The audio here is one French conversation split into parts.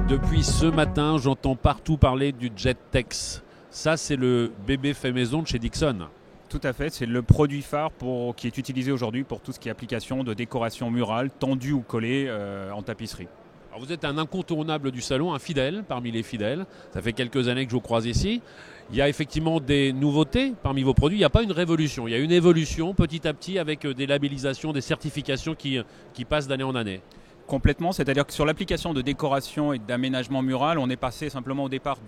Depuis ce matin, j'entends partout parler du JetTex. Ça, c'est le bébé fait maison de chez Dixon. Tout à fait, c'est le produit phare qui est utilisé aujourd'hui pour tout ce qui est application de décoration murale, tendue ou collée en tapisserie. Alors vous êtes un incontournable du salon, un fidèle parmi les fidèles. Ça fait quelques années que je vous croise ici. Il y a effectivement des nouveautés parmi vos produits. Il n'y a pas une révolution, il y a une évolution petit à petit avec des labellisations, des certifications qui passent d'année en année. Complètement, c'est-à-dire que sur l'application de décoration et d'aménagement mural, on est passé simplement au départ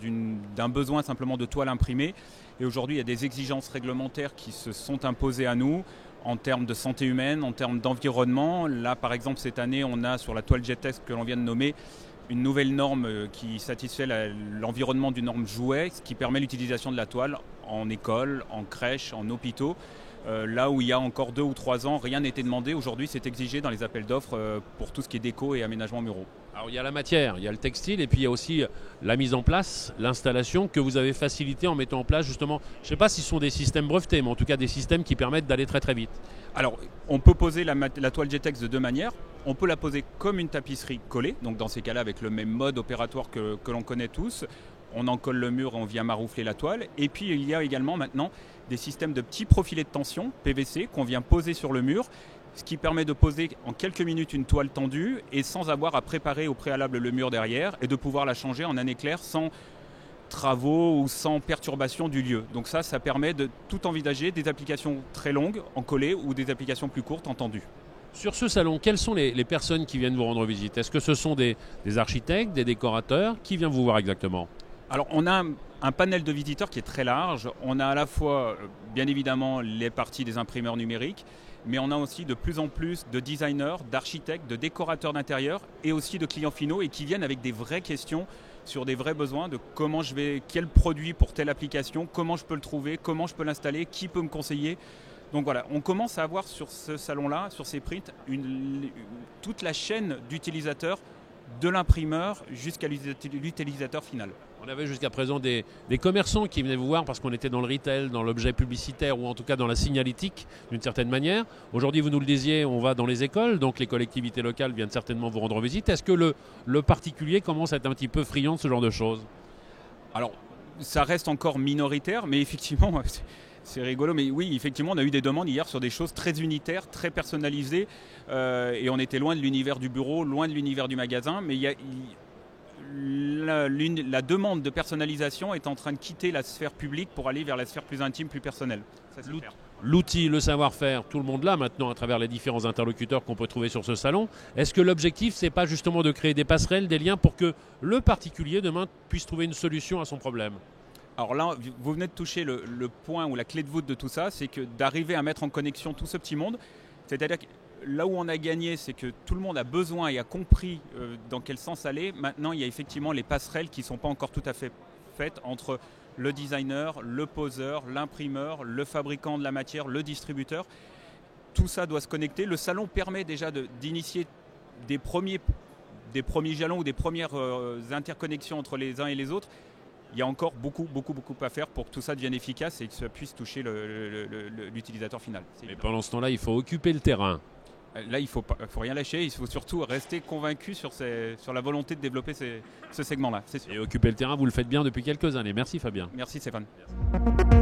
d'un besoin simplement de toile imprimée. Et aujourd'hui, il y a des exigences réglementaires qui se sont imposées à nous en termes de santé humaine, en termes d'environnement. Là, par exemple, cette année, on a sur la toile JetTex que l'on vient de nommer une nouvelle norme qui satisfait l'environnement d'une norme jouet, ce qui permet l'utilisation de la toile en école, en crèche, en hôpitaux. Là où il y a encore 2 ou 3 ans, rien n'était demandé. Aujourd'hui, c'est exigé dans les appels d'offres pour tout ce qui est déco et aménagement muraux. Alors il y a la matière, il y a le textile et puis il y a aussi la mise en place, l'installation que vous avez facilité en mettant en place justement, je ne sais pas si ce sont des systèmes brevetés, mais en tout cas des systèmes qui permettent d'aller très très vite. Alors, on peut poser la toile JetTex de 2 manières. On peut la poser comme une tapisserie collée, donc dans ces cas-là avec le même mode opératoire que l'on connaît tous. On en colle le mur et on vient maroufler la toile. Et puis il y a également maintenant des systèmes de petits profilets de tension, PVC, qu'on vient poser sur le mur, ce qui permet de poser en quelques minutes une toile tendue et sans avoir à préparer au préalable le mur derrière et de pouvoir la changer en un éclair sans travaux ou sans perturbation du lieu. Donc ça permet de tout envisager, des applications très longues en collé ou des applications plus courtes en tendu. Sur ce salon, quelles sont les personnes qui viennent vous rendre visite? Est-ce que ce sont des architectes, des décorateurs? Qui vient vous voir exactement? Alors on a un panel de visiteurs qui est très large. On a à la fois bien évidemment les parties des imprimeurs numériques, mais on a aussi de plus en plus de designers, d'architectes, de décorateurs d'intérieur et aussi de clients finaux et qui viennent avec des vraies questions sur des vrais besoins de quel produit pour telle application, comment je peux le trouver, comment je peux l'installer, qui peut me conseiller. Donc voilà, on commence à avoir sur ce salon-là, sur ces prints, toute la chaîne d'utilisateurs de l'imprimeur jusqu'à l'utilisateur final. On avait jusqu'à présent des commerçants qui venaient vous voir parce qu'on était dans le retail, dans l'objet publicitaire ou en tout cas dans la signalétique d'une certaine manière. Aujourd'hui, vous nous le disiez, on va dans les écoles, donc les collectivités locales viennent certainement vous rendre visite. Est-ce que le particulier commence à être un petit peu friand de ce genre de choses? Alors, ça reste encore minoritaire, mais effectivement, c'est rigolo. Mais oui, effectivement, on a eu des demandes hier sur des choses très unitaires, très personnalisées. Et on était loin de l'univers du bureau, loin de l'univers du magasin. Mais la demande de personnalisation est en train de quitter la sphère publique pour aller vers la sphère plus intime, plus personnelle. L'outil, le savoir-faire, tout le monde l'a maintenant à travers les différents interlocuteurs qu'on peut trouver sur ce salon. Est-ce que l'objectif, c'est pas justement de créer des passerelles, des liens pour que le particulier demain puisse trouver une solution à son problème? Alors là, vous venez de toucher le point ou la clé de voûte de tout ça, c'est que d'arriver à mettre en connexion tout ce petit monde, c'est-à-dire que là où on a gagné, c'est que tout le monde a besoin et a compris dans quel sens aller. Maintenant, il y a effectivement les passerelles qui ne sont pas encore tout à fait faites entre le designer, le poseur, l'imprimeur, le fabricant de la matière, le distributeur. Tout ça doit se connecter. Le salon permet déjà d'initier des premiers jalons ou des premières interconnexions entre les uns et les autres. Il y a encore beaucoup à faire pour que tout ça devienne efficace et que ça puisse toucher l'utilisateur final. Et pendant ce temps-là, il faut occuper le terrain. Là, il ne faut rien lâcher, il faut surtout rester convaincu sur la volonté de développer ce segment-là. Et occuper le terrain, vous le faites bien depuis quelques années. Merci Fabien. Merci Stéphane. Merci.